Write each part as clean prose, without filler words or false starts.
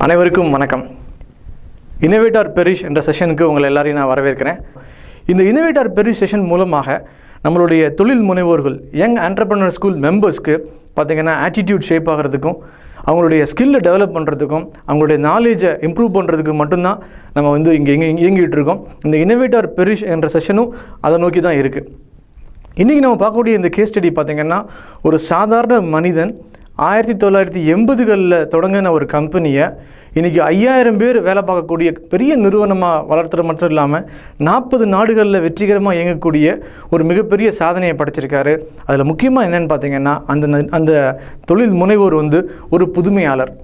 அனைவருக்கும் வணக்கம். Innovator perish என்ற செஷனுக்கு உங்களை எல்லாரையும் நான் வரவேற்கிறேன். இந்த இன்னோவேட்டர் பெரிஷ் செஷன் மூலமாக நம்மளுடைய தொழில் முனைவோர்கள் யங் என்டர்பிரனர் ஸ்கூல் மெம்பர்ஸ்க்கு பார்த்திங்கன்னா ஆட்டிடியூட் ஷேப் ஆகிறதுக்கும் அவங்களுடைய ஸ்கில்லை டெவலப் பண்ணுறதுக்கும் அவங்களுடைய நாலேஜை இம்ப்ரூவ் பண்ணுறதுக்கு மட்டும்தான் நம்ம இங்கே இயங்கிட்டு இருக்கோம். இந்த இன்னோவேட்டர் பெரிஷ் என்ற செஷனும் அதை நோக்கி தான் இருக்குது. இன்றைக்கி நம்ம பார்க்கக்கூடிய இந்த கேஸ் ஸ்டடி பார்த்திங்கன்னா ஒரு சாதாரண மனிதன் 1980களில் தொடங்கின ஒரு கம்பெனியை இன்றைக்கி 5000 பேர் வேலை பார்க்கக்கூடிய பெரிய நிறுவனமாக வளர்த்துறது மட்டும் இல்லாமல் 40 நாடுகளில் வெற்றிகரமாக இயங்கக்கூடிய ஒரு மிகப்பெரிய சாதனையை படைச்சிருக்காரு. அதில் முக்கியமாக என்னென்னு பார்த்திங்கன்னா அந்த தொழில் முனைவோர் ஒரு புதுமையாளர்.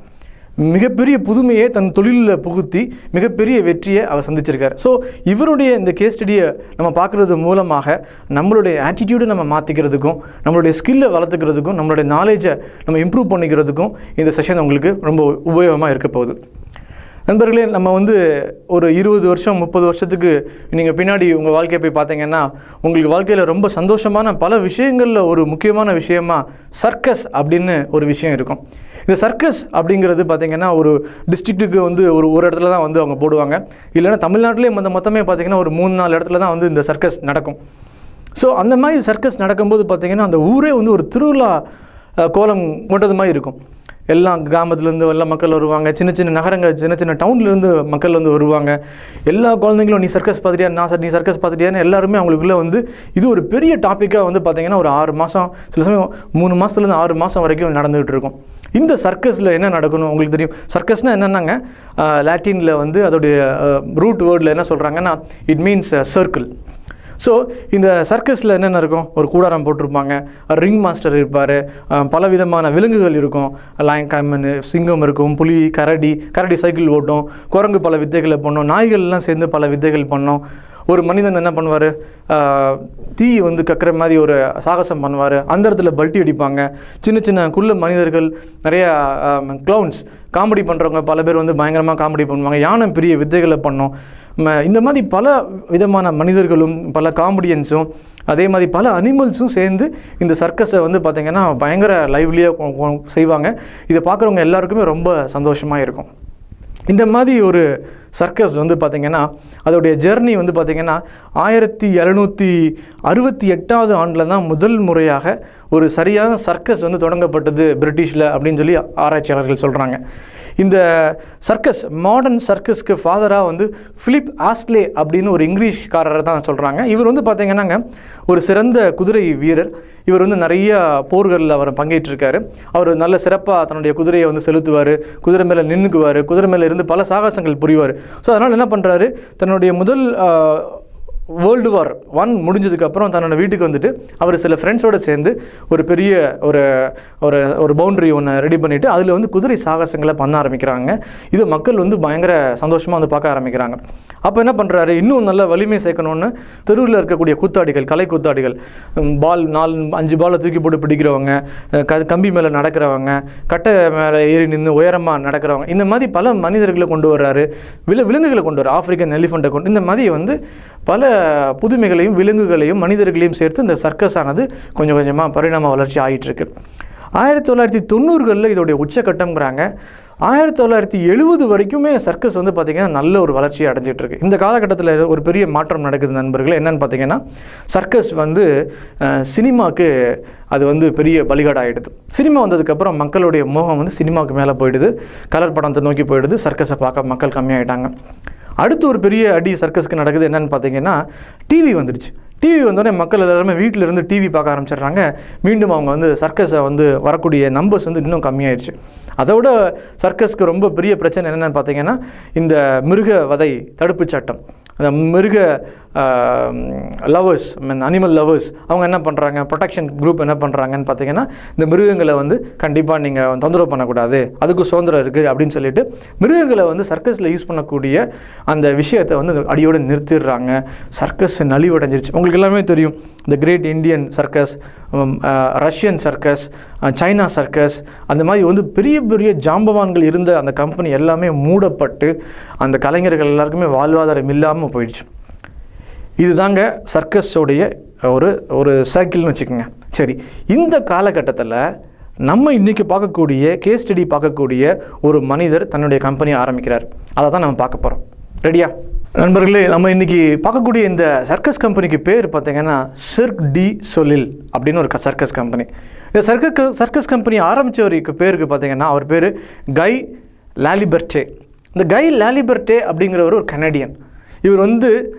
மிகப்பெரிய புதுமையை தன் தொழிலில் புகுத்தி மிகப்பெரிய வெற்றியை அவர் சந்திச்சிருக்கார். ஸோ இவருடைய இந்த கேஸ் ஸ்டடியை நம்ம பார்க்குறது மூலமாக நம்மளுடைய ஆட்டிடியூடை நம்ம மாற்றிக்கிறதுக்கும் நம்மளுடைய ஸ்கில்லை வளர்த்துக்கிறதுக்கும் நம்மளுடைய நாலேஜை நம்ம இம்ப்ரூவ் பண்ணிக்கிறதுக்கும் இந்த செஷன் உங்களுக்கு ரொம்ப உபயோகமாக இருக்க போகுது. நண்பர்களே, நம்ம ஒரு 20 வருஷம் 30 வருஷத்துக்கு நீங்கள் பின்னாடி உங்கள் வாழ்க்கையை போய் பார்த்தீங்கன்னா உங்களுக்கு வாழ்க்கையில் ரொம்ப சந்தோஷமான பல விஷயங்களில் ஒரு முக்கியமான விஷயமா சர்க்கஸ் அப்படின்னு ஒரு விஷயம் இருக்கும். இந்த சர்க்கஸ் அப்படிங்கிறது பார்த்திங்கன்னா ஒரு டிஸ்ட்ரிக்ட்டுக்கு ஒரு இடத்துல தான் அவங்க போடுவாங்க. இல்லைன்னா தமிழ்நாட்டிலே மொத்தமே பார்த்திங்கன்னா ஒரு 3-4 இடத்துல தான் இந்த சர்க்கஸ் நடக்கும். ஸோ அந்த மாதிரி சர்க்கஸ் நடக்கும்போது பார்த்திங்கன்னா அந்த ஊரே ஒரு திருவிழா கோலம் போட்டது மாதிரி இருக்கும். எல்லா கிராமத்துலேருந்து எல்லா மக்கள் வருவாங்க, சின்ன சின்ன நகரங்கள் சின்ன சின்ன டவுன்லேருந்து மக்கள் வருவாங்க. எல்லா குழந்தைங்களும் நீ சர்க்கஸ் பார்த்துட்டியா, நீ சர்க்கஸ் பார்த்துட்டியான்னு எல்லாருமே அவங்களுக்குள்ளே இது ஒரு பெரிய டாப்பிக்காக பார்த்திங்கன்னா ஒரு 6 மாதம், சில சமயம் 3 மாதத்துலேருந்து 6 மாதம் வரைக்கும் நடந்துகிட்டு இருக்கும். இந்த சர்க்கஸில் என்ன நடக்கணும் உங்களுக்கு தெரியும். சர்க்கஸ்னால் என்னென்னாங்க, லாட்டினில் அதோடைய ரூட் வேர்டில் என்ன சொல்கிறாங்கன்னா இட் மீன்ஸ் சர்க்கிள். ஸோ இந்த சர்க்கஸில் என்னென்ன இருக்கும், ஒரு கூடாரம் போட்டிருப்பாங்க, ரிங் மாஸ்டர் இருப்பார், பல விதமான விலங்குகள் இருக்கும், லைன் சிங்கம் இருக்கும், புலி, கரடி சைக்கிள் ஓட்டும், குரங்கு பல வித்தைகளை பண்ணோம், நாய்கள்லாம் சேர்ந்து பல வித்தைகள் பண்ணோம். ஒரு மனிதன் என்ன பண்ணுவார், தீ கக்கிற மாதிரி ஒரு சாகசம் பண்ணுவார். அந்த இடத்துல பல்ட்டி அடிப்பாங்க. சின்ன சின்ன குள்ள மனிதர்கள், நிறையா க்ளவுன்ஸ் காமெடி பண்ணுறவங்க பல பேர் பயங்கரமாக காமெடி பண்ணுவாங்க. யானை பெரிய வித்தைகளை பண்ணோம். இந்த மாதிரி பல விதமான மனிதர்களும் பல காமெடியன்ஸும் அதே மாதிரி பல அனிமல்ஸும் சேர்ந்து இந்த சர்க்கஸை பார்த்திங்கன்னா பயங்கர லைவ்லியாக செய்வாங்க. இதை பார்க்குறவங்க எல்லாருக்குமே ரொம்ப சந்தோஷமாக இருக்கும். இந்த மாதிரி ஒரு சர்க்கஸ் பார்த்திங்கன்னா அதோடைய ஜெர்னி பார்த்திங்கன்னா 1768 ஆண்டில் தான் முதல் முறையாக ஒரு சரியான சர்க்கஸ் தொடங்கப்பட்டது பிரிட்டிஷில் அப்படின்னு சொல்லி ஆராய்ச்சியாளர்கள் சொல்கிறாங்க. இந்த சர்க்கஸ் மாடர்ன் சர்க்கஸ்க்கு ஃபாதராக ஃபிலிப் ஆஸ்லே அப்படின்னு ஒரு இங்கிலீஷ்காரரை தான் சொல்கிறாங்க. இவர் பார்த்திங்கன்னாங்க ஒரு சிறந்த குதிரை வீரர். இவர் நிறைய போர்களில் அவர் பங்கேற்றிருக்காரு. அவர் நல்ல சிறப்பாக தன்னுடைய குதிரையை செலுத்துவார், குதிரை மேலே நின்றுக்குவார், குதிரை மேலே இருந்து பல சாகசங்கள் புரிவார். ஸோ அதனால் என்ன பண்ணுறாரு, தன்னுடைய முதல் வேர்ல்டு வார் 1 முடிஞ்சதுக்கப்புறம் தன்னோட வீட்டுக்கு அவர் சில ஃப்ரெண்ட்ஸோடு சேர்ந்து ஒரு பெரிய ஒரு பவுண்ட்ரி ஒன்று ரெடி பண்ணிவிட்டு அதில் குதிரை சாகசங்களை பண்ண ஆரம்பிக்கிறாங்க. இது மக்கள் பயங்கர சந்தோஷமாக பார்க்க ஆரம்பிக்கிறாங்க. அப்போ என்ன பண்ணுறாரு, இன்னும் நல்ல வலிமை சேர்க்கணுன்னு தெருவில் இருக்கக்கூடிய கூத்தாடிகள், கலை கூத்தாடிகள், பால் 4-5 பாலை தூக்கி போட்டு பிடிக்கிறவங்க, கம்பி மேலே நடக்கிறவங்க, கட்டை மேலே ஏறி நின்று உயரமாக நடக்கிறவங்க, இந்த மாதிரி பல மனிதர்களை கொண்டு வர்றாரு. விலங்குகளை கொண்டு வர்றாரு, ஆஃப்ரிக்கன் எலிஃபண்ட்டை கொண்டு. இந்த மாதிரி பல புதுமைகளையும் விலங்குகளையும் மனிதர்களையும் சேர்த்து இந்த சர்க்கஸ் ஆனது கொஞ்சம் கொஞ்சமாக பரிணாம வளர்ச்சி ஆகிட்டுருக்கு. 1990களில் இதோடைய உச்சக்கட்டம்ங்கிறாங்க. 1970 வரைக்குமே சர்க்கஸ் பார்த்திங்கன்னா நல்ல ஒரு வளர்ச்சியை அடைஞ்சிட்ருக்கு. இந்த காலகட்டத்தில் ஒரு பெரிய மாற்றம் நடக்குது நண்பர்களே. என்னென்னு பார்த்திங்கன்னா சர்க்கஸ் சினிமாவுக்கு அது பெரிய பலிகாடு ஆகிடுது. சினிமா வந்ததுக்கப்புறம் மக்களுடைய மோகம் சினிமாவுக்கு மேலே போயிடுது, கலர் படத்தை நோக்கி போயிடுது. சர்க்கஸை பார்க்க மக்கள் கம்மியாகிட்டாங்க. அடுத்து ஒரு பெரிய அடி சர்க்கஸ்க்கு நடக்குது. என்னென்னு பார்த்தீங்கன்னா டிவி வந்துடுச்சு. டிவி வந்தோடனே மக்கள் எல்லாருமே வீட்டில் இருந்து டிவி பார்க்க ஆரம்பிச்சிடுறாங்க. மீண்டும் அவங்க சர்க்கஸை வரக்கூடிய நம்பர்ஸ் இன்னும் கம்மியாயிடுச்சு. அதோட சர்க்கஸ்க்கு ரொம்ப பெரிய பிரச்சனை என்னென்னு பார்த்தீங்கன்னா இந்த மிருக வதை தடுப்பு சட்டம். அந்த மிருக லவர்ஸ், அனிமல் லவர்ஸ் அவங்க என்ன பண்ணுறாங்க, ப்ரொடெக்ஷன் குரூப் என்ன பண்ணுறாங்கன்னு பார்த்தீங்கன்னா இந்த மிருகங்களை கண்டிப்பாக நீங்கள் தொந்தரவு பண்ணக்கூடாது, அதுக்கு சுதந்திரம் இருக்குது அப்படின்னு சொல்லிட்டு மிருகங்களை சர்க்கஸில் யூஸ் பண்ணக்கூடிய அந்த விஷயத்தை அடியோடு நிறுத்திடுறாங்க. சர்க்கஸ் நலிவடைஞ்சிருச்சு. உங்களுக்கு எல்லாமே தெரியும், இந்த great Indian circus, Russian circus, China circus, அந்த மாதிரி பெரிய பெரிய ஜாம்பவான்கள் இருந்த அந்த கம்பெனி எல்லாமே மூடப்பட்டு அந்த கலைஞர்கள் எல்லாருக்குமே வாழ்வாதாரம் இல்லாமல் போயிடுச்சு. இதுதாங்க சர்க்கஸோடைய ஒரு சர்க்கிள்னு வச்சுக்கோங்க. சரி, இந்த காலகட்டத்தில் நம்ம இன்றைக்கி பார்க்கக்கூடிய கேஸ் ஸ்டடி பார்க்கக்கூடிய ஒரு மனிதர் தன்னுடைய கம்பெனியை ஆரம்பிக்கிறார். அதை தான் நம்ம பார்க்க போகிறோம். ரெடியா நண்பர்களே? நம்ம இன்றைக்கி பார்க்கக்கூடிய இந்த சர்க்கஸ் கம்பெனிக்கு பேர் பார்த்திங்கன்னா சிர்க் டி சொலில் அப்படின்னு ஒரு சர்க்கஸ் கம்பெனி. இந்த சர்க்கஸ் கம்பெனி ஆரம்பித்தவருக்கு பேருக்கு பார்த்திங்கன்னா அவர் பேர் கை லாலிபர்டே. இந்த கை லாலிபர்டே அப்படிங்கிறவர் ஒரு கனடியன். இவர்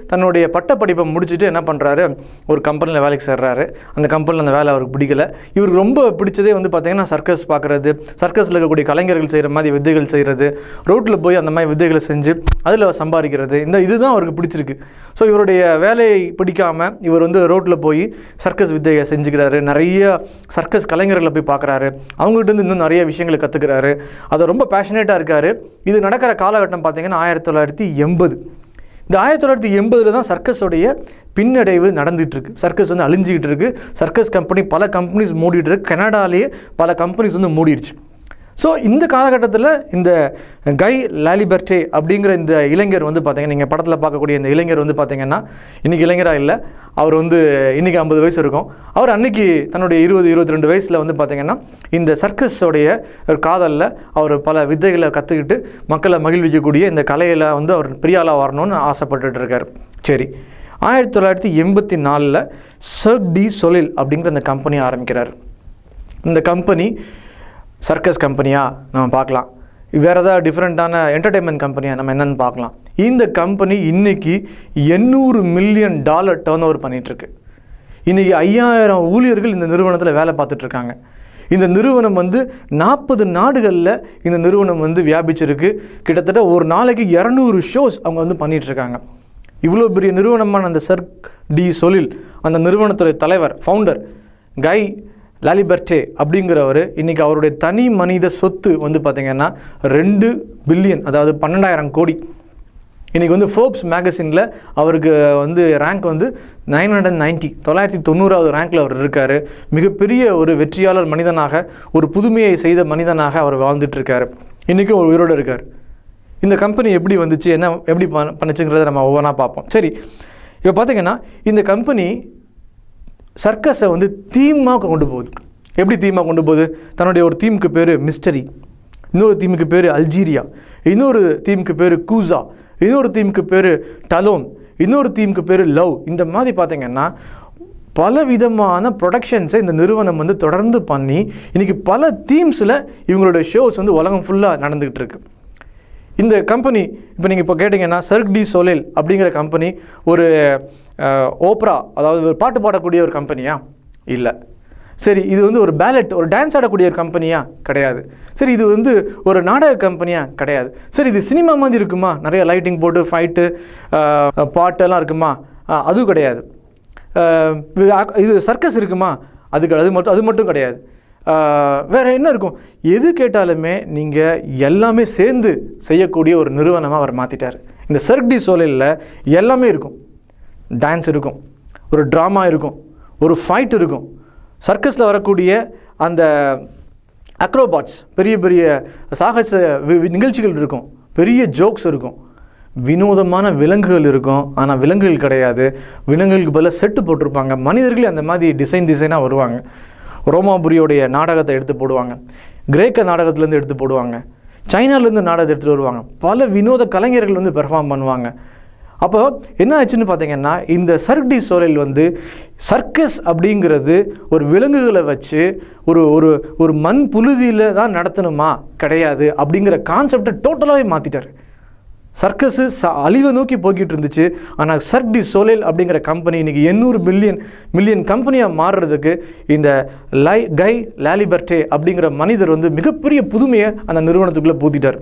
தன்னுடைய பட்டப்படிப்பை முடிச்சுட்டு என்ன பண்ணுறாரு, ஒரு கம்பெனியில் வேலைக்கு சேர்றாரு. அந்த கம்பெனியில் அந்த வேலை அவருக்கு பிடிக்கல. இவருக்கு ரொம்ப பிடிச்சதே பார்த்திங்கன்னா சர்க்கஸ் பார்க்குறது, சர்க்கஸில் இருக்கக்கூடிய கலைஞர்கள் செய்கிற மாதிரி வித்தைகள் செய்கிறது, ரோட்டில் போய் அந்த மாதிரி வித்தைகளை செஞ்சு அதில் சம்பாதிக்கிறது, இதுதான் அவருக்கு பிடிச்சிருக்கு. ஸோ இவருடைய வேலையை பிடிக்காமல் இவர் ரோட்டில் போய் சர்க்கஸ் வித்தையை செஞ்சுக்கிறாரு. நிறைய சர்க்கஸ் கலைஞர்களை போய் பார்க்குறாரு. அவங்ககிட்ட இன்னும் நிறைய விஷயங்களை கற்றுக்கிறாரு. அதை ரொம்ப பேஷனேட்டாக இருக்கார். இது நடக்கிற காலகட்டம் பார்த்திங்கன்னா 1980. இந்த 1980 தான் சர்க்கஸோடைய பின்னடைவு நடந்துகிட்ருக்கு. சர்க்கஸ் அழிஞ்சிக்கிட்டு இருக்குது. சர்க்கஸ் கம்பெனி பல கம்பெனிஸ் மூடிட்டு இருக்கு. கனடாலேயே பல கம்பெனிஸ் மூடிடுச்சு. ஸோ இந்த காலகட்டத்தில் இந்த கை லாலிபர்டே அப்படிங்கிற இந்த இளைஞர் பார்த்திங்கன்னா, நீங்கள் படத்தில் பார்க்கக்கூடிய இந்த இளைஞர் பார்த்திங்கன்னா இன்றைக்கி இளைஞராக இல்லை, அவர் இன்றைக்கி 50 வயசு இருக்கும். அவர் அன்றைக்கி தன்னுடைய 20-22 வயசில் பார்த்திங்கன்னா இந்த சர்க்கஸோடைய ஒரு காதலில் அவர் பல வித்தைகளை கற்றுக்கிட்டு மக்களை மகிழ்விக்கக்கூடிய இந்த கலையில் அவர் பெரிய ஆளாக வரணும்னு ஆசைப்பட்டுட்டு இருக்கார். சரி, 1984 சிர்க் டி சொலில் அப்படிங்கிற இந்த கம்பெனி ஆரம்பிக்கிறார். இந்த கம்பெனி சர்க்கஸ் கம்பெனியாக நம்ம பார்க்கலாம், வேறு ஏதாவது டிஃப்ரெண்ட்டான என்டர்டெயின்மெண்ட் கம்பெனியாக நம்ம என்னென்னு பார்க்கலாம். இந்த கம்பெனி இன்றைக்கி $800 மில்லியன் டர்ன் ஓவர் பண்ணிகிட்ருக்கு. இன்றைக்கி 5000 ஊழியர்கள் இந்த நிறுவனத்தில் வேலை பார்த்துட்ருக்காங்க. இந்த நிறுவனம் 40 நாடுகளில் இந்த நிறுவனம் வியாபிச்சிருக்கு. கிட்டத்தட்ட ஒரு நாளைக்கு 200 ஷோஸ் அவங்க பண்ணிகிட்ருக்காங்க. இவ்வளோ பெரிய நிறுவனமான அந்த சிர்க் டி சொலில், அந்த நிறுவனத்துடைய தலைவர் ஃபவுண்டர் கை லாலிபர்டே அப்படிங்கிறவர் இன்றைக்கி அவருடைய தனி மனித சொத்து பார்த்திங்கன்னா 2 பில்லியன், அதாவது 12,000 கோடி. இன்றைக்கி ஃபோர்ப்ஸ் மேகசினில் அவருக்கு ரேங்க் 990 ரேங்கில் அவர் இருக்கார். மிகப்பெரிய ஒரு வெற்றியாளர் மனிதனாக, ஒரு புதுமையை செய்த மனிதனாக அவர் வாழ்ந்துட்டுருக்கார். இன்றைக்கும் ஒரு உயிரோடு இருக்கார். இந்த கம்பெனி எப்படி வந்துச்சு, என்ன எப்படி பண்ணுச்சுங்கிறத நம்ம ஒவ்வொன்றா பார்ப்போம். சரி, இப்போ பார்த்திங்கன்னா இந்த கம்பெனி சர்க்கஸை தீமாக கொண்டு போகுது. எப்படி தீமாக கொண்டு போகுது? தன்னுடைய ஒரு தீமுக்கு பேர் மிஸ்டரி, இன்னொரு தீமுக்கு பேர் அல்ஜீரியா, இன்னொரு தீமுக்கு பேர் கூசா, இன்னொரு தீமுக்கு பேர் டலோன், இன்னொரு தீமுக்கு பேர் லவ். இந்த மாதிரி பார்த்திங்கன்னா பல விதமான ப்ரொடக்ஷன்ஸை இந்த நிறுவனம் தொடர்ந்து பண்ணி இன்றைக்கி பல தீம்ஸில் இவங்களோட ஷோஸ் உலகம் ஃபுல்லாக நடந்துக்கிட்டு இருக்கு. இந்த கம்பெனி இப்போ நீங்கள் இப்போ கேட்டிங்கன்னா சிர்க் டி சொலில் அப்படிங்கிற கம்பெனி ஒரு ஓப்ரா, அதாவது ஒரு பாட்டு பாடக்கூடிய ஒரு கம்பெனியா? இல்லை. சரி, இது ஒரு பேலட், ஒரு டான்ஸ் ஆடக்கூடிய ஒரு கம்பெனியா? கிடையாது. சரி, இது ஒரு நாடக கம்பெனியா? கிடையாது. சரி, இது சினிமா மாதிரி இருக்குமா? நிறைய லைட்டிங் போட்டு ஃபைட்டு பாட்டெல்லாம் இருக்குமா? அதுவும் கிடையாது. இது சர்க்கஸ் இருக்குமா? அது மட்டும் கிடையாது. வேறு என்ன இருக்கும்? எது கேட்டாலுமே நீங்கள் எல்லாமே சேர்ந்து செய்யக்கூடிய ஒரு நிறுவனமாக அவர் மாற்றிட்டார். இந்த சிர்க் டி சொலிலில் எல்லாமே இருக்கும். டான்ஸ் இருக்கும், ஒரு ட்ராமா இருக்கும், ஒரு ஃபைட் இருக்கும், சர்க்கஸில் வரக்கூடிய அந்த அக்ரோபாட்ஸ், பெரிய பெரிய சாகச நிகழ்ச்சிகள் இருக்கும், பெரிய ஜோக்ஸ் இருக்கும், வினோதமான விலங்குகள் இருக்கும். ஆனால் விலங்குகள் கிடையாது, விலங்குகளுக்கு பதிலாக செட்டு போட்டிருப்பாங்க. மனிதர்களே அந்த மாதிரி டிசைனாக வருவாங்க. ரோமாபுரியோடைய நாடகத்தை எடுத்து போடுவாங்க, கிரேக்க நாடகத்துலேருந்து எடுத்து போடுவாங்க, சைனாலேருந்து நாடகத்தை எடுத்துகிட்டு வருவாங்க. பல வினோத கலைஞர்கள் பெர்ஃபார்ம் பண்ணுவாங்க. அப்போ என்ன ஆச்சுன்னு பார்த்தீங்கன்னா, இந்த சிர்க் டி சொலில் சர்க்கஸ் அப்படிங்கிறது ஒரு விலங்குகளை வச்சு ஒரு ஒரு ஒரு மண் புழுதியில் தான் நடத்தணுமா? கிடையாது. அப்படிங்கிற கான்செப்டை டோட்டலாகவே மாற்றிட்டார். சர்க்கஸு அழிவை நோக்கி போய்கிட்டு இருந்துச்சு. ஆனால் சிர்க் டி சொலில் அப்படிங்கிற கம்பெனி இன்றைக்கி 800 மில்லியன் கம்பெனியாக மாறுறதுக்கு இந்த கை லாலிபர்டே அப்படிங்கிற மனிதர் மிகப்பெரிய புதுமையை அந்த நிறுவனத்துக்குள்ளே பூத்திட்டார்.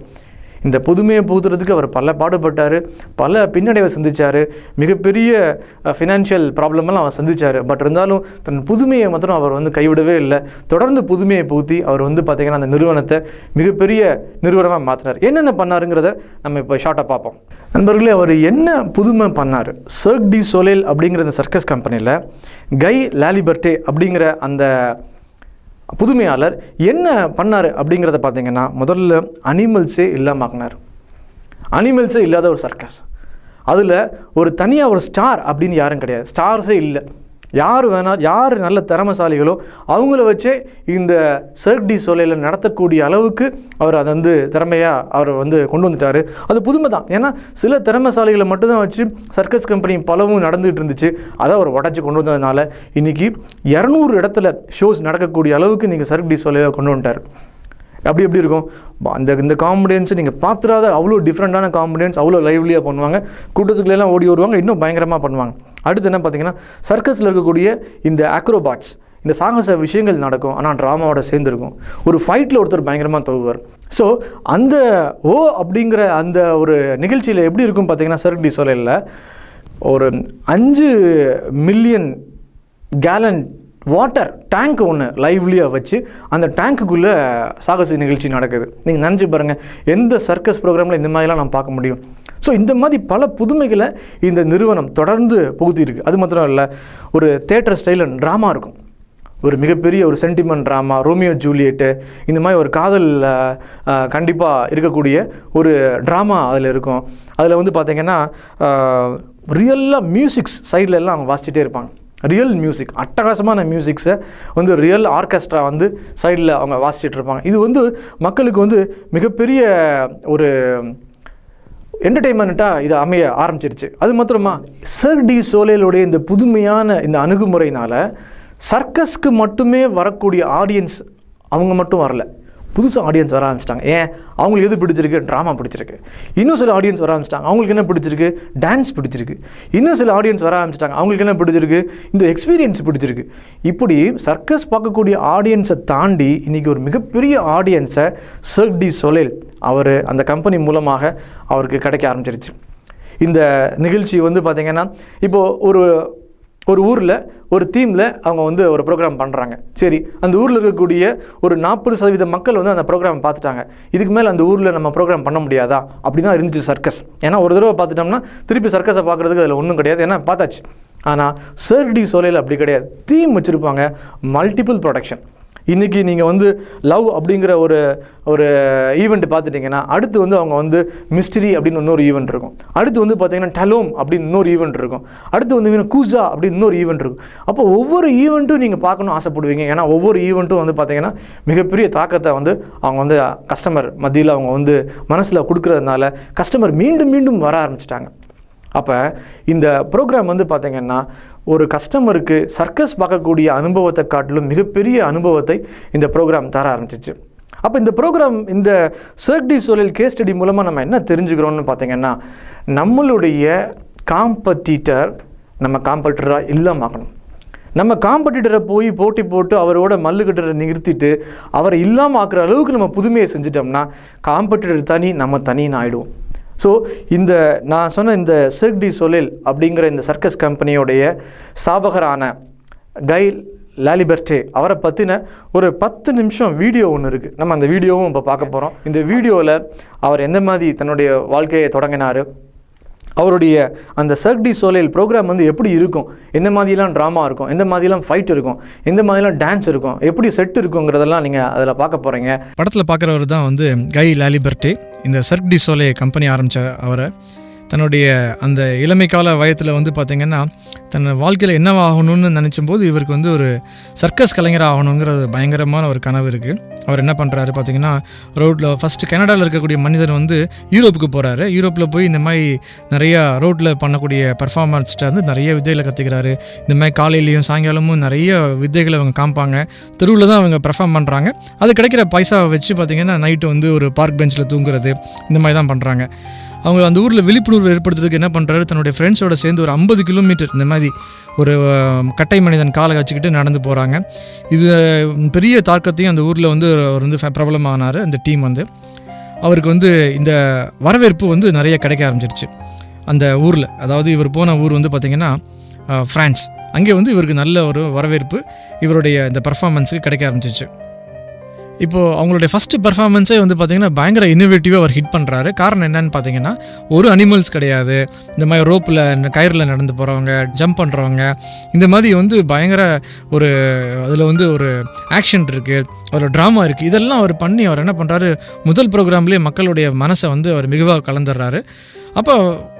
இந்த புதுமையை பூத்துறதுக்கு அவர் பல பாடுபட்டார், பல பின்னடைவை சந்தித்தார், மிகப்பெரிய ஃபினான்ஷியல் ப்ராப்ளமெல்லாம் அவர் சந்தித்தார். பட் இருந்தாலும் தன் புதுமையை மாத்திரம் அவர் கைவிடவே இல்லை. தொடர்ந்து புதுமையை பூத்தி அவர் பார்த்திங்கன்னா அந்த நிறுவனத்தை மிகப்பெரிய நிறுவனமாக மாற்றினார். என்னென்ன பண்ணாருங்கிறத நம்ம இப்போ ஷார்ட்டாக பார்ப்போம். நண்பர்களே, அவர் என்ன புதுமை பண்ணார்? சிர்க் டி சொலில் அப்படிங்கிற அந்த சர்க்கஸ் கம்பெனியில் கை லாலிபர்டே அப்படிங்கிற அந்த புதுமையாளர் என்ன பண்ணார் அப்படிங்கிறத பார்த்தீங்கன்னா, முதல்ல அனிமல்ஸே இல்லாமக்கினார். அனிமல்ஸே இல்லாத ஒரு சர்க்கஸ், அதில் ஒரு தனியாக ஒரு ஸ்டார் அப்படின்னு யாரும் கிடையாது, ஸ்டார்ஸே இல்லை. யார் நல்ல திறமைசாலிகளோ அவங்கள வச்சே இந்த சர்க் டி சோலையில் நடத்தக்கூடிய அளவுக்கு அவர் அதை வந்து திறமையாக அவர் வந்து கொண்டு வந்துட்டார். அது புதுமை தான். ஏன்னா சில திறமைசாலிகளை மட்டும்தான் வச்சு சர்க்கஸ் கம்பெனி பலவும் நடந்துகிட்டு இருந்துச்சு. அதை அவர் உடச்சி கொண்டு வந்ததுனால இன்றைக்கி 200 இடத்துல ஷோஸ் நடக்கக்கூடிய அளவுக்கு நீங்கள் சர்க் டி சோலையை கொண்டு வந்துட்டார். எப்படி இருக்கும் இந்த காமெடியன்ஸு நீங்கள் பார்த்துடாத அவ்வளோ டிஃப்ரெண்ட்டான காமெடியன்ஸ், அவ்வளோ லைவ்லியாக பண்ணுவாங்க, கூட்டத்துக்குள்ளெல்லாம் ஓடி வருவாங்க, இன்னும் பயங்கரமாக பண்ணுவாங்க. அடுத்து என்ன பார்த்தீங்கன்னா சர்க்கஸில் இருக்கக்கூடிய இந்த அக்ரோபாட்ஸ், இந்த சாகச விஷயங்கள் நடக்கும், ஆனால் ட்ராமாவோட சேர்ந்துருக்கும். ஒரு ஃபைட்டில் ஒருத்தர் பயங்கரமாக தோகுவார். ஸோ அந்த அப்படிங்கிற அந்த ஒரு நிகழ்ச்சியில் எப்படி இருக்கும் பார்த்தீங்கன்னா சர்க் டி சோலையில் ஒரு 5 மில்லியன் கேலன் வாட்டர் டேங்க் ஒன்று லைவ்லியாக வச்சு அந்த டேங்க்குள்ளே சாகச நிகழ்ச்சி நடக்குது. நீங்கள் நினச்சி பாருங்கள், எந்த சர்க்கஸ் ப்ரோக்ராமில் இந்த மாதிரிலாம் நம்ம பார்க்க முடியும். ஸோ இந்த மாதிரி பல புதுமைகளை இந்த நிறுவனம் தொடர்ந்து புகுத்திருக்கு. அது மாத்திரம் இல்லை, ஒரு தேட்டர் ஸ்டைல் ட்ராமா இருக்கும், ஒரு மிகப்பெரிய ஒரு சென்டிமெண்ட் ட்ராமா, ரோமியோ ஜூலியட்டு, இந்த மாதிரி ஒரு காதல் கண்டிப்பாக இருக்கக்கூடிய ஒரு ட்ராமா அதில் இருக்கும். அதில் வந்து பார்த்திங்கன்னா ரியலாக மியூசிக்ஸ் சைடில் எல்லாம் அவங்க வாசிச்சுட்டே இருப்பாங்க. ரியல் மியூசிக், அட்டகாசமான மியூசிக்ஸை வந்து ரியல் ஆர்கெஸ்ட்ரா வந்து சைடில் அவங்க வாசிச்சுட்டு இருப்பாங்க. இது வந்து மக்களுக்கு வந்து மிகப்பெரிய ஒரு என்டர்டெயின்மெண்ட்டாக இது அமைய ஆரம்பிச்சிருச்சு. அது மாத்திரமா சர்க் டி சோலையிலுடைய இந்த புதுமையான இந்த அணுகுமுறையினால் சர்க்கஸ்க்கு மட்டுமே வரக்கூடிய ஆடியன்ஸ் அவங்க மட்டும் வரல, புதுசாக ஆடியன்ஸ் வர ஆரம்பிச்சிட்டாங்க. ஏன்? அவங்களுக்கு எது பிடிச்சிருக்கு? ட்ராமா பிடிச்சிருக்கு. இன்னும் சில ஆடியன்ஸ் வர ஆரம்பிச்சிட்டாங்க, அவங்களுக்கு என்ன பிடிச்சிருக்கு? டான்ஸ் பிடிச்சிருக்கு. இன்னும் சில ஆடியன்ஸ் வர ஆரம்பிச்சிட்டாங்க, அவங்களுக்கு என்ன பிடிச்சிருக்கு? இந்த எக்ஸ்பீரியன்ஸ் பிடிச்சிருக்கு. இப்படி சர்க்கஸ் பார்க்கக்கூடிய ஆடியன்ஸை தாண்டி இன்றைக்கி ஒரு மிகப்பெரிய ஆடியன்ஸை சர்க் டி சோலைல் அவர் அந்த கம்பெனி மூலமாக அவருக்கு கிடைக்க ஆரம்பிச்சிருச்சு. இந்த நிகழ்ச்சி வந்து பார்த்திங்கன்னா இப்போது ஒரு ஊரில் ஒரு தீமில் அவங்க வந்து ஒரு ப்ரோக்ராம் பண்ணுறாங்க. சரி, அந்த ஊரில் இருக்கக்கூடிய ஒரு 40% மக்கள் வந்து அந்த ப்ரோக்ராம் பார்த்துட்டாங்க. இதுக்கு மேலே அந்த ஊரில் நம்ம ப்ரோக்ராம் பண்ண முடியாதா? அப்படி தான் இருந்துச்சு சர்க்கஸ். ஏன்னா ஒரு தடவை பார்த்துட்டோம்னா திருப்பி சர்க்கஸை பார்க்குறதுக்கு அதில் ஒன்றும் கிடையாது, ஏன்னா பார்த்தாச்சு. ஆனால் சர்க் டி சோலையில் அப்படி கிடையாது. தீம் வச்சுருப்பாங்க, மல்டிபிள் ப்ரொடக்ஷன். இன்றைக்கி நீங்கள் வந்து லவ் அப்படிங்கிற ஒரு ஈவெண்ட் பார்த்துட்டிங்கன்னா அடுத்து வந்து அவங்க வந்து மிஸ்ட்ரி அப்படின்னு இன்னொரு ஈவெண்ட் இருக்கும். அடுத்து வந்து பார்த்திங்கன்னா டலோம் அப்படின்னு இன்னொரு ஈவெண்ட் இருக்கும். அடுத்து வந்து கூசா அப்படின்னு இன்னொரு ஈவெண்ட் இருக்கும். அப்போ ஒவ்வொரு ஈவெண்ட்டும் நீங்கள் பார்க்கணும் ஆசைப்படுவீங்க. ஏன்னா ஒவ்வொரு ஈவெண்ட்டும் வந்து பார்த்திங்கன்னா மிகப்பெரிய தாக்கத்தை வந்து அவங்க வந்து கஸ்டமர் மத்தியில் அவங்க வந்து மனசில் கொடுக்குறதுனால கஸ்டமர் மீண்டும் மீண்டும் வர ஆரம்பிச்சிட்டாங்க. அப்போ இந்த ப்ரோக்ராம் வந்து பார்த்திங்கன்னா ஒரு கஸ்டமருக்கு சர்க்கஸ் பார்க்கக்கூடிய அனுபவத்தை காட்டிலும் மிகப்பெரிய அனுபவத்தை இந்த ப்ரோக்ராம் தர ஆரம்பிச்சிச்சு. அப்போ இந்த ப்ரோக்ராம், இந்த சர்க் டி சோலைல் கேஸ் ஸ்டடி மூலமாக நம்ம என்ன தெரிஞ்சுக்கிறோன்னு பார்த்திங்கன்னா, நம்மளுடைய காம்படிட்டர் நம்ம காம்படிட்டராக இல்லாமக்கணும். நம்ம காம்படிட்டரை போய் போட்டி போட்டு அவரோட மல்லுக்கட்டரை நிறுத்திட்டு அவரை இல்லாமல் ஆக்குற அளவுக்கு நம்ம புதுமையை செஞ்சிட்டோம்னா காம்படிட்டர் தனி, நம்ம தனின்னு ஆகிடுவோம். ஸோ இந்த நான் சொன்ன இந்த சர்க் டி சோலைல் அப்படிங்கிற இந்த சர்க்கஸ் கம்பெனியோடைய ஸ்தாபகரான கை லாலிபர்டே அவரை பற்றின ஒரு 10 நிமிஷம் வீடியோ ஒன்று இருக்குது. நம்ம அந்த வீடியோவும் இப்போ பார்க்க போகிறோம். இந்த வீடியோவில் அவர் எந்த மாதிரி தன்னுடைய வாழ்க்கையை தொடங்கினார், அவருடைய அந்த சர்க் டி சோலைல் ப்ரோக்ராம் வந்து எப்படி இருக்கும், எந்த மாதிரிலாம் ட்ராமா இருக்கும், எந்த மாதிரிலாம் ஃபைட் இருக்கும், எந்த மாதிரிலாம் டான்ஸ் இருக்கும், எப்படி செட் இருக்குங்கிறதெல்லாம் நீங்கள் அதில் பார்க்க போகிறீங்க. படத்தில் பார்க்குறவர் தான் வந்து கை லாலிபர்டே. இந்த சர்க் டி சோலை கம்பெனி ஆரம்பித்த அவரை தன்னுடைய அந்த இளமை கால வயத்தில் வந்து பார்த்திங்கன்னா தன் வாழ்க்கையில் என்னவாகணும்னு நினச்சும்போது இவருக்கு வந்து ஒரு சர்க்கஸ் கலைஞர் ஆகணுங்கிறது பயங்கரமான ஒரு கனவு இருக்குது. அவர் என்ன பண்ணுறாரு பார்த்திங்கன்னா, ரோட்டில் ஃபஸ்ட்டு கனடாவில் இருக்கக்கூடிய மனிதர் வந்து யூரோப்புக்கு போகிறாரு. யூரோப்பில் போய் இந்த மாதிரி நிறையா ரோட்டில் பண்ணக்கூடிய பர்ஃபார்மன்ஸ்ட்டை வந்து நிறைய வித்தைகளை கற்றுக்கிறாரு. இந்த மாதிரி காலையிலையும் சாயங்காலமும் நிறைய வித்தைகளை அவங்க காமிப்பாங்க. தெருவில் தான் அவங்க பர்ஃபார்ம் பண்ணுறாங்க. அது கிடைக்கிற பைசாவை வச்சு பார்த்திங்கன்னா நைட்டு வந்து ஒரு பார்க் பெஞ்சில் தூங்குறது, இந்த மாதிரி தான் பண்ணுறாங்க. அவங்க அந்த ஊரில் விழிப்புணர்வு ஏற்படுத்துறதுக்கு என்ன பண்ணுறாரு, தன்னுடைய ஃப்ரெண்ட்ஸோடு சேர்ந்து ஒரு 50 கிலோமீட்டர் இந்த மாதிரி ஒரு கட்டை மனிதன் காலை வச்சுக்கிட்டு நடந்து போகிறாங்க. இது பெரிய தாக்கத்தையும் அந்த ஊரில் வந்து அவர் வந்து பிரபலமானார். அந்த டீம் வந்து அவருக்கு வந்து இந்த வரவேற்பு வந்து நிறைய கிடைக்க ஆரம்பிச்சிருச்சு அந்த ஊரில். அதாவது இவர் போன ஊர் வந்து பார்த்திங்கன்னா ஃப்ரான்ஸ். அங்கே வந்து இவருக்கு நல்ல ஒரு வரவேற்பு இவருடைய இந்த பர்ஃபார்மன்ஸுக்கு கிடைக்க ஆரம்பிச்சிச்சு. இப்போது அவங்களுடைய ஃபஸ்ட்டு பர்ஃபார்மன்ஸே வந்து பார்த்திங்கன்னா பயங்கர இன்னோவேட்டிவாக அவர் ஹிட் பண்ணுறாரு. காரணம் என்னன்னு பார்த்தீங்கன்னா, ஒரு அனிமல்ஸ் கிடையாது, இந்த மாதிரி ரோப்பில் கயிறில் நடந்து போகிறவங்க, ஜம்ப் பண்ணுறவங்க, இந்த மாதிரி வந்து பயங்கர ஒரு அதில் வந்து ஒரு ஆக்ஷன் இருக்குது, ஒரு ட்ராமா இருக்குது. இதெல்லாம் அவர் பண்ணி அவர் என்ன பண்ணுறாரு, முதல் ப்ரோக்ராம்லேயே மக்களுடைய மனசை வந்து அவர் மிகுவாக கலந்துடுறாரு. அப்போ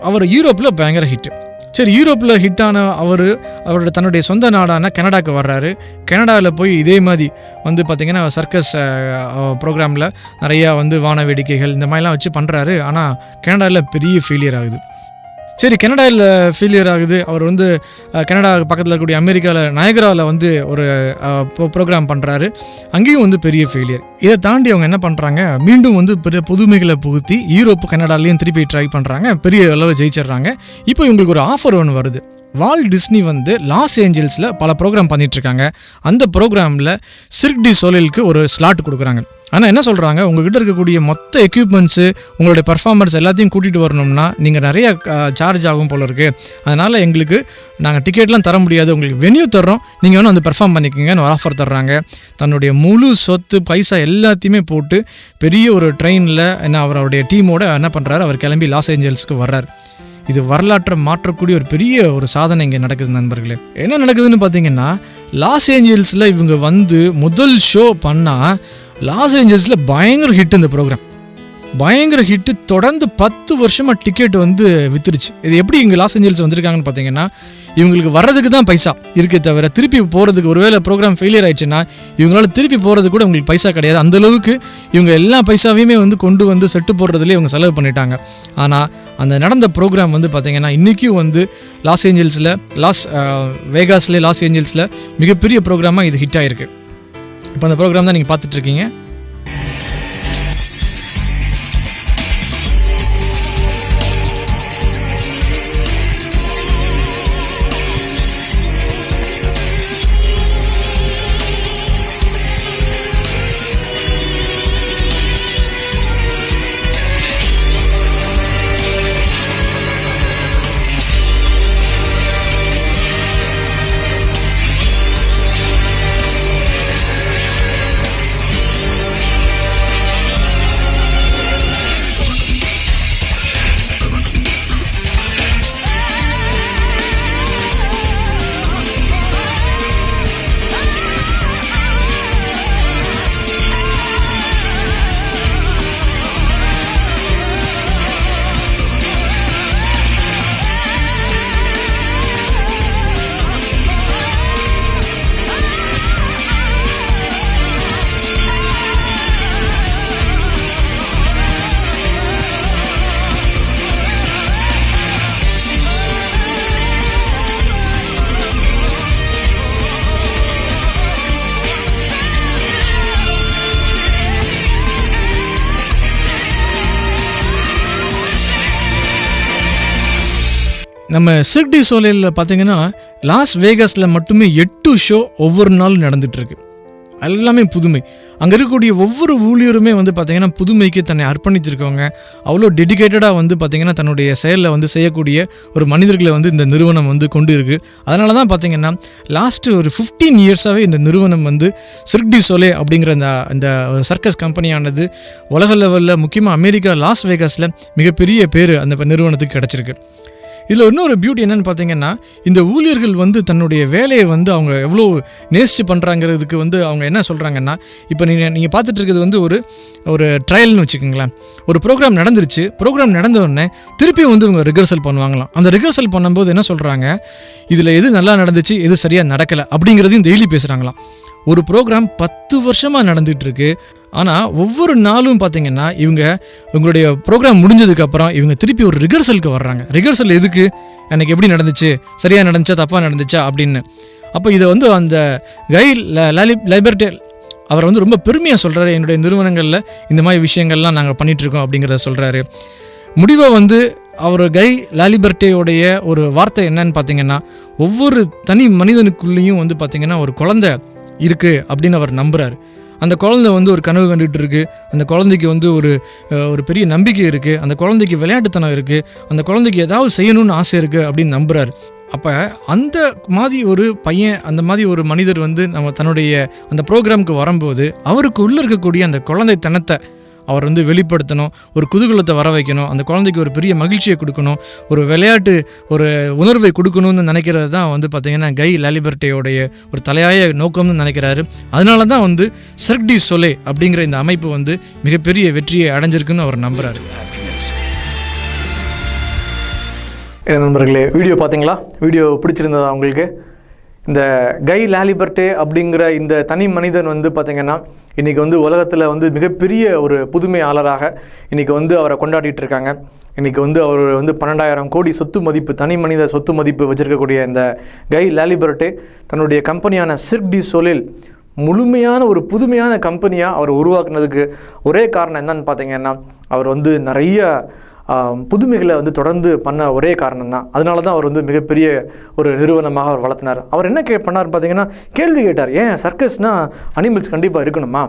அவர் யூரோப்பில் பயங்கர ஹிட்டு. சரி, யூரோப்பில் ஹிட்டான அவரோட தன்னுடைய சொந்த நாடான கனடாவுக்கு வர்றாரு. கனடாவில் போய் இதே மாதிரி வந்து பார்த்திங்கன்னா சர்க்கஸ் ப்ரோக்ராமில் நிறையா வந்து வான வேடிக்கைகள் இந்த மாதிரிலாம் வச்சு பண்ணுறாரு. ஆனால் கனடாவில் பெரிய ஃபெயிலியர் ஆகுது. சரி, கனடாவில் ஃபெயிலியர் ஆகுது. அவர் வந்து கனடா பக்கத்தில் இருக்கக்கூடிய அமெரிக்காவில் நயகராவில் வந்து ஒரு ப்ரோக்ராம் பண்ணுறாரு. அங்கேயும் வந்து பெரிய ஃபெயிலியர். இதை தாண்டி அவங்க என்ன பண்ணுறாங்க, மீண்டும் வந்து பெரிய புதுமைகளை புகுத்தி யூரோப்பு கனடாலையும் திருப்பி ட்ரை பண்ணுறாங்க. பெரிய அளவு ஜெயிச்சிடுறாங்க. இப்போ இவங்களுக்கு ஒரு ஆஃபர் ஒன்று வருது. வால்ட் டிஸ்னி வந்து லாஸ் ஏஞ்சல்ஸில் பல ப்ரோக்ராம் பண்ணிகிட்ருக்காங்க. அந்த ப்ரோக்ராமில் சிர்க் டி சோலைலுக்கு ஒரு ஸ்லாட் கொடுக்குறாங்க. ஆனால் என்ன சொல்கிறாங்க, உங்கள்கிட்ட இருக்கக்கூடிய மொத்த எக்யூப்மெண்ட்ஸு, உங்களுடைய பர்ஃபார்மன்ஸ் எல்லாத்தையும் கூட்டிகிட்டு வரணும்னா நீங்கள் நிறையா சார்ஜ் ஆகும் போல இருக்குது. அதனால் எங்களுக்கு நாங்கள் டிக்கெட்லாம் தர முடியாது, உங்களுக்கு வென்யூ தர்றோம், நீங்கள் வேணும் வந்து பெர்ஃபார்ம் பண்ணிக்கோங்கன்னு ஒரு ஆஃபர் தர்றாங்க. தன்னுடைய முழு சொத்து பைசா எல்லாத்தையுமே போட்டு பெரிய ஒரு ட்ரெயினில் அவருடைய டீமோட என்ன பண்ணுறாரு, அவர் கிளம்பி லாஸ் ஏஞ்சல்ஸுக்கு வர்றார். இது வரலாற்றை மாற்றக்கூடிய ஒரு பெரிய ஒரு சாதனை இங்கே நடக்குது நண்பர்களே. என்ன நடக்குதுன்னு பார்த்தீங்கன்னா, லாஸ் ஏஞ்சல்ஸில் இவங்க வந்து முதல் ஷோ பண்ணால் லாஸ் ஏஞ்சல்ஸில் பயங்கர ஹிட். இந்த ப்ரோக்ராம் பயங்கர ஹிட்டு. தொடர்ந்து 10 வருஷமாக டிக்கெட் வந்து வித்துருச்சு. இது எப்படி இங்கே லாஸ் ஏஞ்சல்ஸ் வந்திருக்காங்கன்னு பார்த்தீங்கன்னா, இவங்களுக்கு வர்றதுக்கு தான் பைசா இருக்கே தவிர திருப்பி போகிறதுக்கு, ஒருவேளை ப்ரோக்ராம் ஃபெயிலியர் ஆயிடுச்சுன்னா இவங்களால திருப்பி போகிறதுக்கு கூட உங்களுக்கு பைசா கிடையாது. அந்தளவுக்கு இவங்க எல்லா பைசாவையுமே வந்து கொண்டு வந்து செட்டு போடுறதுலேயே இவங்க செலவு பண்ணிட்டாங்க. ஆனால் அந்த நடந்த ப்ரோக்ராம் வந்து பார்த்திங்கன்னா இன்றைக்கும் வந்து லாஸ் ஏஞ்சல்ஸில் வேகாஸ்லேயே லாஸ் ஏஞ்சல்ஸில் மிகப்பெரிய ப்ரோக்ராமாக இது ஹிட் ஆகிருக்கு. இப்போ அந்த ப்ரோக்ராம் தான் நீங்கள் பார்த்துட்ருக்கீங்க. நம்ம சிர்க் டி சோலையில் பார்த்தீங்கன்னா லாஸ் வேகாஸில் மட்டுமே 8 ஷோ ஒவ்வொரு நாளும் நடந்துகிட்ருக்கு. எல்லாமே புதுமை. அங்கே இருக்கக்கூடிய ஒவ்வொரு ஊழியருமே வந்து பார்த்திங்கன்னா புதுமைக்கு தன்னை அர்ப்பணித்திருக்கவங்க. அவ்வளோ டெடிக்கேட்டடாக வந்து பார்த்திங்கன்னா தன்னுடைய செயலில் வந்து செய்யக்கூடிய ஒரு மனிதர்களை வந்து இந்த நிறுவனம் வந்து கொண்டு இருக்குது. அதனால தான் பார்த்திங்கன்னா லாஸ்ட்டு ஒரு 15 இயர்ஸாகவே இந்த நிறுவனம் வந்து சிர்க் டி சோலே அப்படிங்கிற இந்த சர்க்கஸ் கம்பெனியானது உலக லெவலில், முக்கியமாக அமெரிக்கா லாஸ் வேகாஸில் மிகப்பெரிய பேர் அந்த நிறுவனத்துக்கு கிடச்சிருக்கு. இதில் இன்னொரு பியூட்டி என்னென்னு பார்த்தீங்கன்னா, இந்த ஊழியர்கள் வந்து தன்னுடைய வேலையை வந்து அவங்க எவ்வளோ நேசித்து பண்ணுறாங்கிறதுக்கு வந்து அவங்க என்ன சொல்கிறாங்கன்னா, இப்போ நீங்கள் பார்த்துட்டு இருக்கிறது வந்து ஒரு ட்ரையல்னு வச்சுக்கோங்களேன். ஒரு ப்ரோக்ராம் நடந்துருச்சு. ப்ரோக்ராம் நடந்தவுடனே திருப்பி வந்து இவங்க ரிஹர்சல் பண்ணுவாங்களாம். அந்த ரிஹர்சல் பண்ணும்போது என்ன சொல்கிறாங்க, இதில் எது நல்லா நடந்துச்சு, எது சரியாக நடக்கலை அப்படிங்கிறதையும் டெய்லி பேசுகிறாங்களாம். ஒரு ப்ரோக்ராம் 10 வருஷமாக நடந்துகிட்ருக்கு. ஆனால் ஒவ்வொரு நாளும் பார்த்திங்கன்னா இவங்களுடைய ப்ரோக்ராம் முடிஞ்சதுக்கப்புறம் இவங்க திருப்பி ஒரு ரிஹர்சலுக்கு வர்றாங்க. ரிஹர்சல் எதுக்கு, எனக்கு எப்படி நடந்துச்சு, சரியாக நடந்துச்சா தப்பாக நடந்துச்சா அப்படின்னு. அப்போ இதை வந்து அந்த கை லைபர்டே அவர் வந்து ரொம்ப பெருமையாக சொல்கிறாரு, என்னுடைய நிறுவனங்களில் இந்த மாதிரி விஷயங்கள்லாம் நாங்கள் பண்ணிகிட்ருக்கோம் அப்படிங்கிறத சொல்கிறாரு. முடிவை வந்து அவர் கை லாலிபர்டேயோடைய ஒரு வார்த்தை என்னன்னு பார்த்தீங்கன்னா, ஒவ்வொரு தனி மனிதனுக்குள்ளேயும் வந்து பார்த்திங்கன்னா ஒரு குழந்தை இருக்குது அப்படின்னு அவர் நம்புகிறார். அந்த குழந்தை வந்து ஒரு கனவு கண்டுகிட்டு இருக்குது. அந்த குழந்தைக்கு வந்து ஒரு பெரிய நம்பிக்கை இருக்குது. அந்த குழந்தைக்கு விளையாட்டுத்தனம் இருக்குது. அந்த குழந்தைக்கு ஏதாவது செய்யணும்னு ஆசை இருக்குது அப்படின்னு நம்புகிறார். அப்போ அந்த மாதிரி ஒரு பையன், அந்த மாதிரி ஒரு மனிதர் வந்து நம்ம தன்னுடைய அந்த ப்ரோக்ராமுக்கு வரும்போது அவருக்கு உள்ளே இருக்கக்கூடிய அந்த குழந்தைத்தனத்தை அவர் வந்து வெளிப்படுத்தணும், ஒரு குதூகலத்தை வர வைக்கணும், அந்த குழந்தைக்கு ஒரு பெரிய மகிழ்ச்சியை கொடுக்கணும், ஒரு விளையாட்டு ஒரு உணர்வை கொடுக்கணும்னு நினைக்கிறது தான் வந்து பார்த்திங்கன்னா கை லாலிபர்டேயோடைய ஒரு தலையாய நோக்கம்னு நினைக்கிறாரு. அதனால தான் வந்து சிர்க் டி சோலே அப்படிங்கிற இந்த அமைப்பு வந்து மிகப்பெரிய வெற்றியை அடைஞ்சிருக்குன்னு அவர் நம்புகிறாரு. நண்பர்களே, வீடியோ பார்த்தீங்களா? வீடியோ பிடிச்சிருந்ததா உங்களுக்கு? இந்த கை லாலிபர்டே அப்படிங்கிற இந்த தனி மனிதன் வந்து பார்த்திங்கன்னா இன்றைக்கி வந்து உலகத்தில் வந்து மிகப்பெரிய ஒரு புதுமையாளராக இன்றைக்கி வந்து அவரை கொண்டாடிட்டு இருக்காங்க. இன்றைக்கி வந்து அவர் வந்து 12,000 கோடி சொத்து மதிப்பு, தனி மனித சொத்து மதிப்பு வச்சுருக்கக்கூடிய இந்த கை லாலிபர்டே தன்னுடைய கம்பெனியான சிர்க் டி சோலில் முழுமையான ஒரு புதுமையான கம்பெனியாக அவர் உருவாக்குனதுக்கு ஒரே காரணம் என்னன்னு பார்த்தீங்கன்னா, அவர் வந்து நிறைய புதுமைகளை வந்து தொடர்ந்து பண்ண ஒரே காரணம் தான். அதனால தான் அவர் வந்து மிகப்பெரிய ஒரு நிறுவனமாக அவர் வளர்த்தினார். அவர் என்ன பண்ணார் பார்த்தீங்கன்னா, கேள்வி கேட்டார். ஏன் சர்க்கஸ்னால் அனிமல்ஸ் கண்டிப்பாக இருக்கணுமா?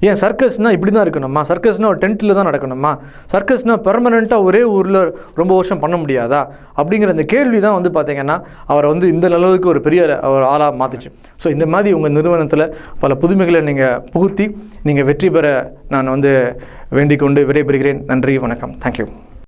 ஏன் சர்க்கஸ்னால் இப்படி தான் இருக்கணுமா? சர்க்கஸ்னால் ஒரு டென்ட்டில் தான் நடக்கணுமா? சர்க்கஸ்னால் பெர்மனெண்ட்டாக ஒரே ஊரில் ரொம்ப வருஷம் பண்ண முடியாதா? அப்படிங்கிற அந்த கேள்வி தான் வந்து பார்த்திங்கன்னா அவரை வந்து இந்த அளவுக்கு ஒரு பெரிய ஒரு ஆளாக மாற்றிச்சு. ஸோ இந்த மாதிரி உங்கள் நிறுவனத்தில் பல புதுமைகளை நீங்கள் புகுத்தி நீங்கள் வெற்றி பெற நான் வந்து வேண்டிக் கொண்டு விடைபெறுகிறேன். நன்றி, வணக்கம். தேங்க்யூ.